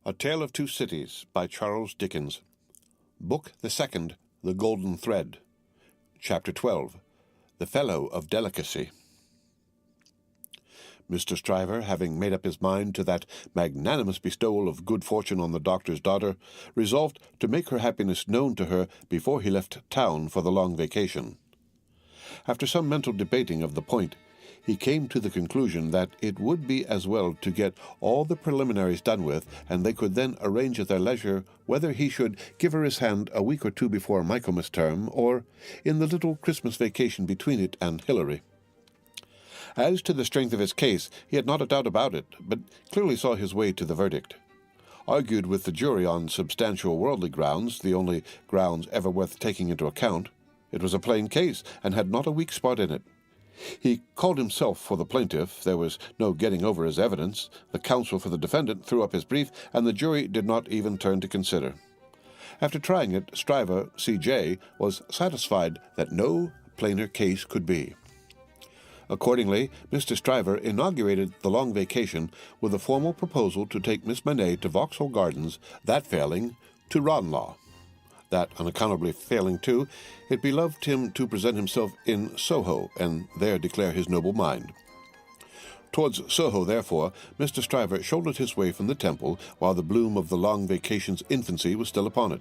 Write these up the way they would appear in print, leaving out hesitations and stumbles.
A Tale of Two Cities by Charles Dickens. Book the Second, The Golden Thread. Chapter 12, The Fellow of Delicacy. Mr. Stryver, having made up his mind to that magnanimous bestowal of good fortune on the doctor's daughter, resolved to make her happiness known to her before he left town for the long vacation. After some mental debating of the point, he came to the conclusion that it would be as well to get all the preliminaries done with, and they could then arrange at their leisure whether he should give her his hand a week or two before Michaelmas term, or in the little Christmas vacation between it and Hilary. As to the strength of his case, he had not a doubt about it, but clearly saw his way to the verdict. Argued with the jury on substantial worldly grounds, the only grounds ever worth taking into account, it was a plain case, and had not a weak spot in it. He called himself for the plaintiff. There was no getting over his evidence. The counsel for the defendant threw up his brief, and the jury did not even turn to consider. After trying it, Stryver, C.J., was satisfied that no plainer case could be. Accordingly, Mr. Stryver inaugurated the long vacation with a formal proposal to take Miss Manette to Vauxhall Gardens, that failing, to Ranelagh. That unaccountably failing too, it beloved him to present himself in Soho, and there declare his noble mind. Towards Soho, therefore, Mr. Stryver shouldered his way from the Temple, while the bloom of the long vacation's infancy was still upon it.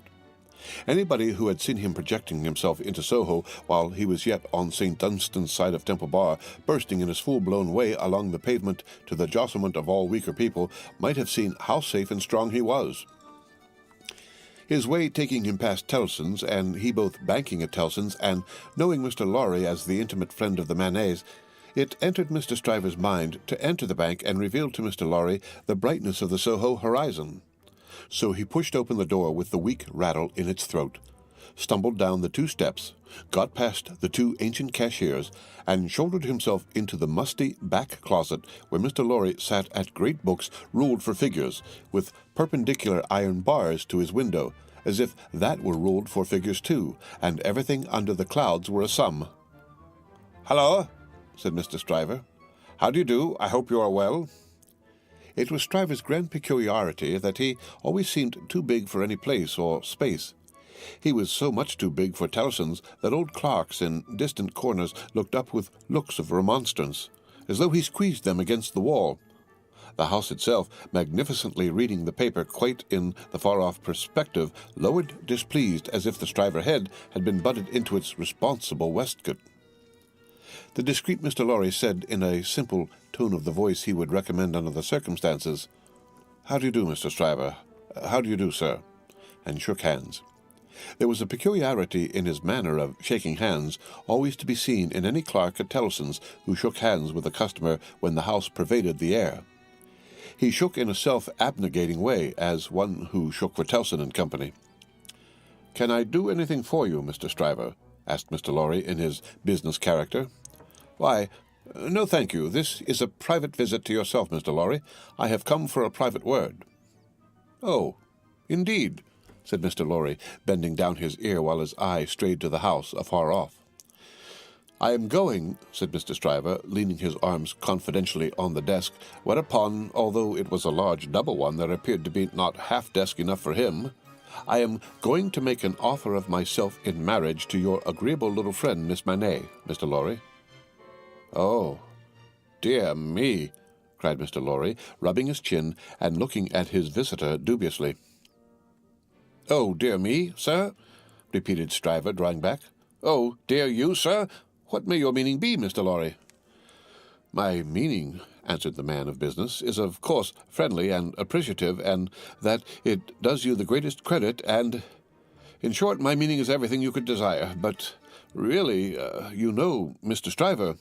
Anybody who had seen him projecting himself into Soho while he was yet on St. Dunstan's side of Temple Bar, bursting in his full-blown way along the pavement to the jostlement of all weaker people, might have seen how safe and strong he was. His way taking him past Tellson's, and he both banking at Tellson's, and knowing Mr. Lorry as the intimate friend of the Manettes, it entered Mr. Stryver's mind to enter the bank and reveal to Mr. Lorry the brightness of the Soho horizon. So he pushed open the door with the weak rattle in its throat, stumbled down the 2 steps, got past the 2 ancient cashiers, and shouldered himself into the musty back closet where Mr. Lorry sat at great books ruled for figures, with perpendicular iron bars to his window, as if that were ruled for figures too, and everything under the clouds were a sum. "Hello," said Mr. Stryver. "How do you do? I hope you are well." It was Stryver's grand peculiarity that he always seemed too big for any place or space. He was so much too big for Tellson's that old clerks in distant corners looked up with looks of remonstrance, as though he squeezed them against the wall. The house itself, magnificently reading the paper quite in the far-off perspective, lowered displeased as if the Stryver head had been butted into its responsible waistcoat. The discreet Mr. Lorry said in a simple tone of the voice he would recommend under the circumstances, "How do you do, Mr. Stryver? How do you do, sir?" and shook hands. There was a peculiarity in his manner of shaking hands, always to be seen in any clerk at Tellson's who shook hands with a customer when the house pervaded the air. He shook in a self-abnegating way, as one who shook for Tellson and Company. "Can I do anything for you, Mr. Stryver?" asked Mr. Lorry in his business character. "Why, no, thank you. This is a private visit to yourself, Mr. Lorry. I have come for a private word." "Oh, indeed," said Mr. Lorry, bending down his ear while his eye strayed to the house afar off. "I am going," said Mr. Stryver, leaning his arms confidentially on the desk, whereupon, although it was a large double one, there appeared to be not half desk enough for him, "I am going to make an offer of myself in marriage to your agreeable little friend, Miss Manette, Mr. Lorry." "Oh, dear me," cried Mr. Lorry, rubbing his chin and looking at his visitor dubiously. "Oh, dear me, sir?" repeated Stryver, drawing back. "Oh, dear you, sir? What may your meaning be, Mr. Lorry?" "My meaning," answered the man of business, "is of course friendly and appreciative, and that it does you the greatest credit, and... in short, my meaning is everything you could desire. But really, you know, Mr. Stryver—"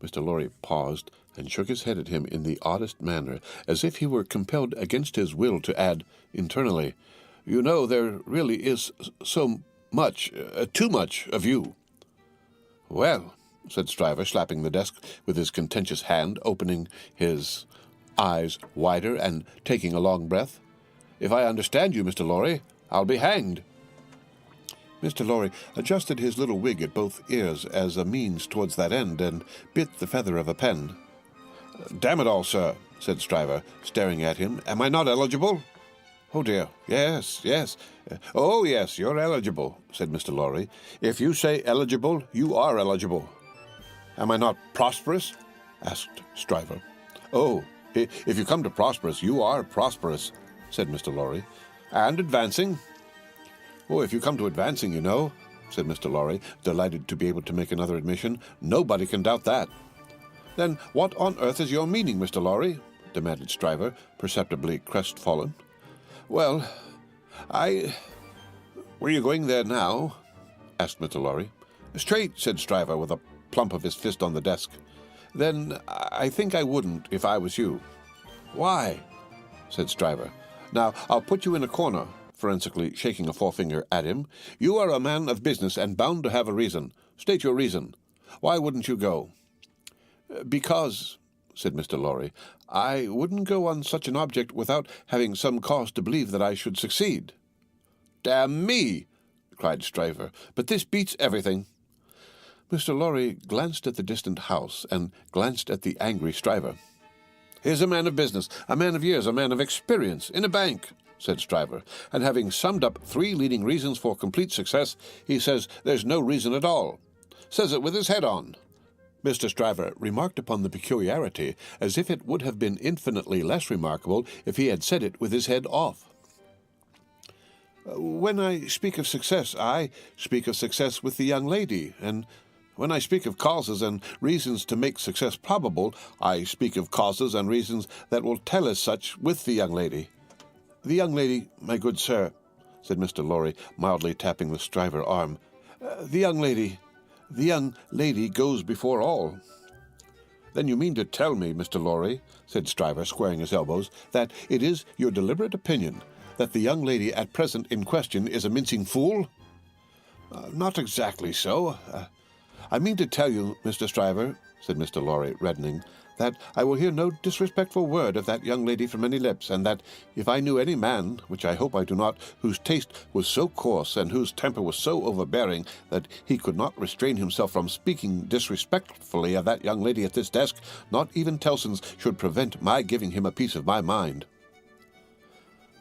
Mr. Lorry paused and shook his head at him in the oddest manner, as if he were compelled against his will to add internally, "You know, there really is so much, too much of you." "Well," said Stryver, slapping the desk with his contentious hand, opening his eyes wider and taking a long breath, "if I understand you, Mr. Lorry, I'll be hanged." Mr. Lorry adjusted his little wig at both ears as a means towards that end, and bit the feather of a pen. "Damn it all, sir," said Stryver, staring at him, "am I not eligible?" "Oh, dear, yes, yes. Oh, yes, you're eligible," said Mr. Lorry. "If you say eligible, you are eligible." "Am I not prosperous?" asked Stryver. "Oh, if you come to prosperous, you are prosperous," said Mr. Lorry. "And advancing?" "Oh, if you come to advancing, you know," said Mr. Lorry, delighted to be able to make another admission. "Nobody can doubt that." "Then what on earth is your meaning, Mr. Lorry?" demanded Stryver, perceptibly crestfallen. "Well, Were you going there now?" asked Mr. Lorry. "Straight," said Stryver, with a plump of his fist on the desk. "Then I think I wouldn't if I was you." "Why?" said Stryver. "Now, I'll put you in a corner," forensically shaking a forefinger at him. "You are a man of business and bound to have a reason. State your reason. Why wouldn't you go?" "Because," said Mr. Lorry, "I wouldn't go on such an object without having some cause to believe that I should succeed." "Damn me!" cried Stryver, "but this beats everything." Mr. Lorry glanced at the distant house and glanced at the angry Stryver. "Here's a man of business, a man of years, a man of experience, in a bank," said Stryver, "and having summed up 3 leading reasons for complete success, he says there's no reason at all. Says it with his head on." Mr. Stryver remarked upon the peculiarity as if it would have been infinitely less remarkable if he had said it with his head off. "When I speak of success, I speak of success with the young lady, and when I speak of causes and reasons to make success probable, I speak of causes and reasons that will tell as such with the young lady. The young lady, my good sir," said Mr. Lorry, mildly tapping the Stryver arm, the young lady goes before all." "Then you mean to tell me, Mr. Lorry," said Stryver, squaring his elbows, "that it is your deliberate opinion that the young lady at present in question is a mincing fool?" "Not exactly so. I mean to tell you, Mr. Stryver," said Mr. Lorry, reddening, "that I will hear no disrespectful word of that young lady from any lips, and that if I knew any man, which I hope I do not, whose taste was so coarse and whose temper was so overbearing that he could not restrain himself from speaking disrespectfully of that young lady at this desk, not even Tellson's should prevent my giving him a piece of my mind."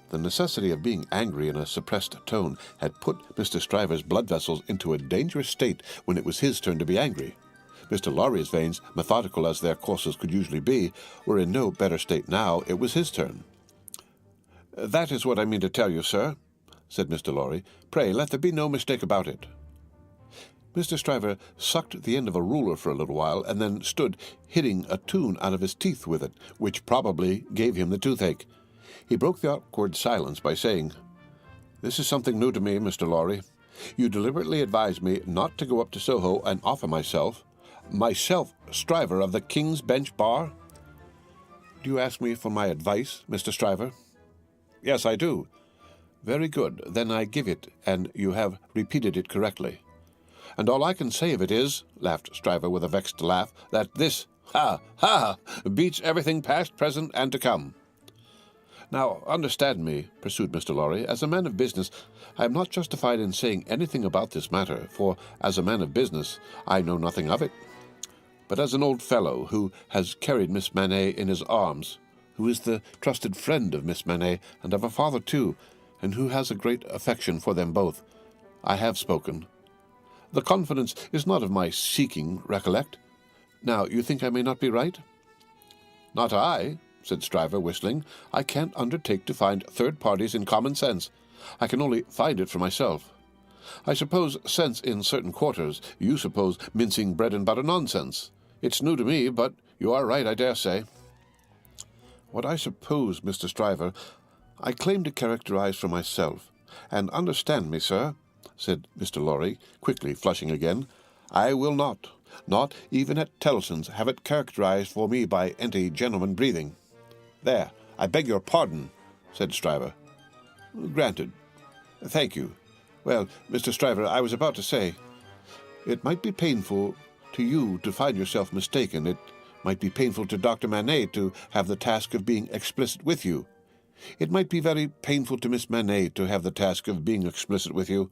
The necessity of being angry in a suppressed tone had put Mr. Stryver's blood vessels into a dangerous state when it was his turn to be angry. Mr. Lorry's veins, methodical as their courses could usually be, were in no better state now. It was his turn. "That is what I mean to tell you, sir," said Mr. Lorry. "Pray, let there be no mistake about it." Mr. Stryver sucked the end of a ruler for a little while, and then stood hitting a tune out of his teeth with it, which probably gave him the toothache. He broke the awkward silence by saying, "This is something new to me, Mr. Lorry. You deliberately advised me not to go up to Soho and offer myself Stryver of the King's Bench Bar?" "Do you ask me for my advice, Mr. Stryver?" "Yes, I do." "Very good. Then I give it, and you have repeated it correctly." "And all I can say of it is," laughed Stryver with a vexed laugh, "that this, beats everything past, present, and to come." "Now, understand me," pursued Mr. Lorry, "as a man of business, I am not justified in saying anything about this matter, for, as a man of business, I know nothing of it. But as an old fellow who has carried Miss Manette in his arms, who is the trusted friend of Miss Manette, and of her father too, and who has a great affection for them both, I have spoken. The confidence is not of my seeking, recollect. Now, you think I may not be right?" "Not I," said Stryver, whistling. "I can't undertake to find third parties in common sense. I can only find it for myself. I suppose sense in certain quarters. You suppose mincing bread-and-butter nonsense. It's new to me, but you are right, I dare say." "What I suppose, Mr. Stryver, I claim to characterize for myself. And understand me, sir," said Mr. Lorry, quickly flushing again, "I will not even at Tellson's, have it characterized for me by any gentleman breathing." "There, I beg your pardon," said Stryver. "Granted. Thank you. Well, Mr. Stryver, I was about to say, it might be painful to you to find yourself mistaken. It might be painful to Dr. Manette to have the task of being explicit with you. It might be very painful to Miss Manette to have the task of being explicit with you.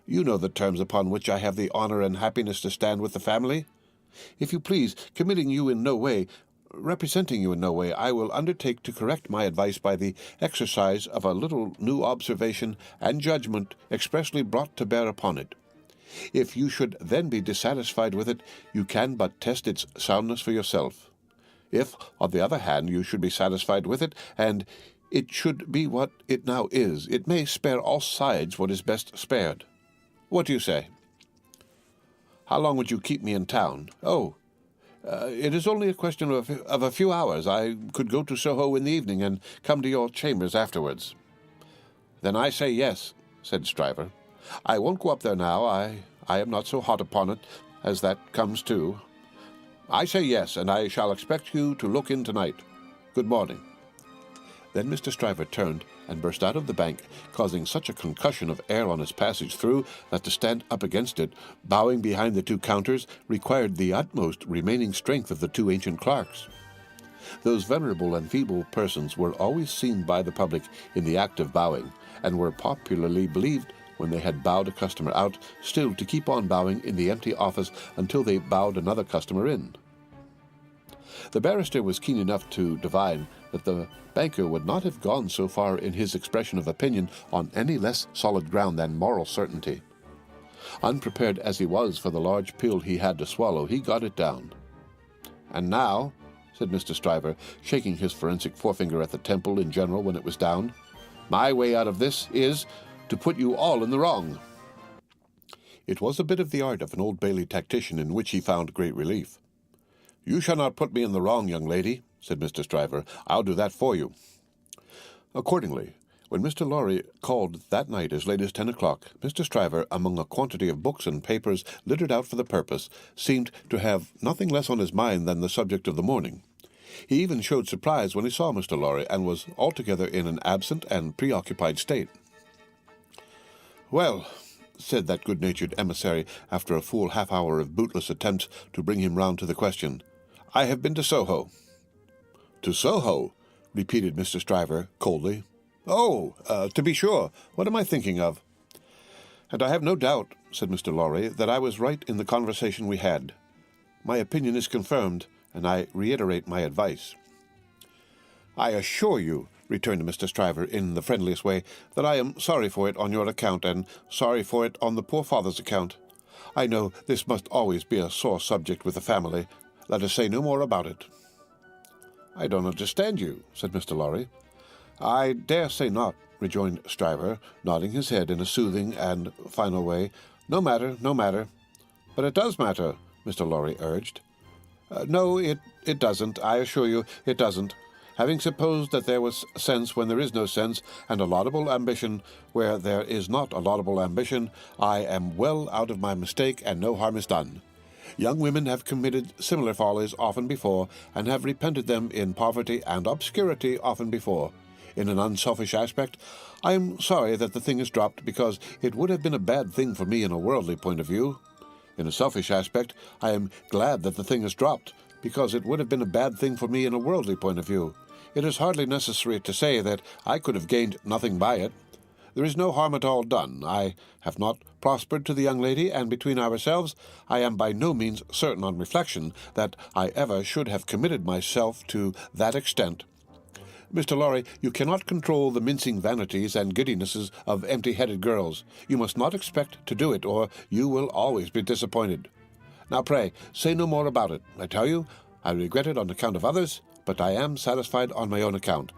You know the terms upon which I have the honor and happiness to stand with the family. If you please, committing you in no way, Representing you in no way, I will undertake to correct my advice by the exercise of a little new observation and judgment expressly brought to bear upon it. If you should then be dissatisfied with it, you can but test its soundness for yourself. If, on the other hand, you should be satisfied with it, and it should be what it now is, it may spare all sides what is best spared. What do you say? How long would you keep me in town? Oh, it is only a question of a few hours. I could go to Soho in the evening and come to your chambers afterwards. Then I say yes, said Stryver. I won't go up there now. I am not so hot upon it as that comes to. I say yes, and I shall expect you to look in tonight. Good morning. Then Mr. Stryver turned and burst out of the bank, causing such a concussion of air on his passage through that to stand up against it, bowing behind the two counters, required the utmost remaining strength of the two ancient clerks. Those venerable and feeble persons were always seen by the public in the act of bowing, and were popularly believed, when they had bowed a customer out, still to keep on bowing in the empty office until they bowed another customer in. The barrister was keen enough to divine that the banker would not have gone so far in his expression of opinion on any less solid ground than moral certainty. Unprepared as he was for the large pill he had to swallow, he got it down. "And now," said Mr. Stryver, shaking his forensic forefinger at the temple in general when it was down, "my way out of this is to put you all in the wrong." It was a bit of the art of an Old Bailey tactician in which he found great relief. "You shall not put me in the wrong, young lady," said Mr. Stryver. "I'll do that for you." Accordingly, when Mr. Lorry called that night as late as 10 o'clock, Mr. Stryver, among a quantity of books and papers littered out for the purpose, seemed to have nothing less on his mind than the subject of the morning. He even showed surprise when he saw Mr. Lorry, and was altogether in an absent and preoccupied state. "Well," said that good-natured emissary, after a full half-hour of bootless attempts to bring him round to the question, "I have been to Soho." "To Soho?" repeated Mr. Stryver, coldly. "Oh, to be sure. What am I thinking of?" "And I have no doubt," said Mr. Lorry, "that I was right in the conversation we had. My opinion is confirmed, and I reiterate my advice." "I assure you," returned Mr. Stryver in the friendliest way, "that I am sorry for it on your account, and sorry for it on the poor father's account. I know this must always be a sore subject with the family. Let us say no more about it." "I don't understand you," said Mr. Lorry. "I dare say not," rejoined Stryver, nodding his head in a soothing and final way. "No matter, no matter." "But it does matter," Mr. Lorry urged. "No, it doesn't. I assure you it doesn't. Having supposed that there was sense when there is no sense, and a laudable ambition where there is not a laudable ambition, I am well out of my mistake, and no harm is done. Young women have committed similar follies often before, and have repented them in poverty and obscurity often before. In an unselfish aspect, I am sorry that the thing is dropped, because it would have been a bad thing for me in a worldly point of view. In a selfish aspect, I am glad that the thing is dropped, because it would have been a bad thing for me in a worldly point of view. It is hardly necessary to say that I could have gained nothing by it. There is no harm at all done. I have not prospered to the young lady, and between ourselves, I am by no means certain on reflection that I ever should have committed myself to that extent. Mr. Lorry, you cannot control the mincing vanities and giddinesses of empty-headed girls. You must not expect to do it, or you will always be disappointed. Now pray, say no more about it. I tell you, I regret it on account of others, but I am satisfied on my own account.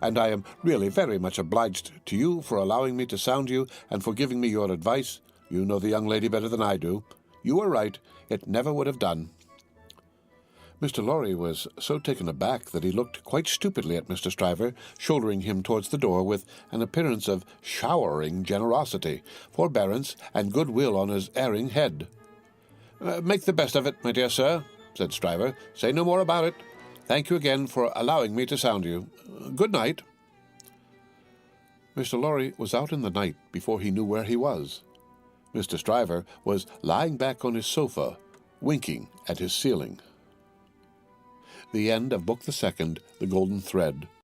And I am really very much obliged to you for allowing me to sound you, and for giving me your advice. You know the young lady better than I do. You were right. It never would have done." Mr. Lorry was so taken aback that he looked quite stupidly at Mr. Stryver, shouldering him towards the door with an appearance of showering generosity, forbearance, and goodwill on his erring head. "Make the best of it, my dear sir," said Stryver. "Say no more about it. Thank you again for allowing me to sound you. Good night." Mr. Lorry was out in the night before he knew where he was. Mr. Stryver was lying back on his sofa, winking at his ceiling. The end of Book the Second, The Golden Thread.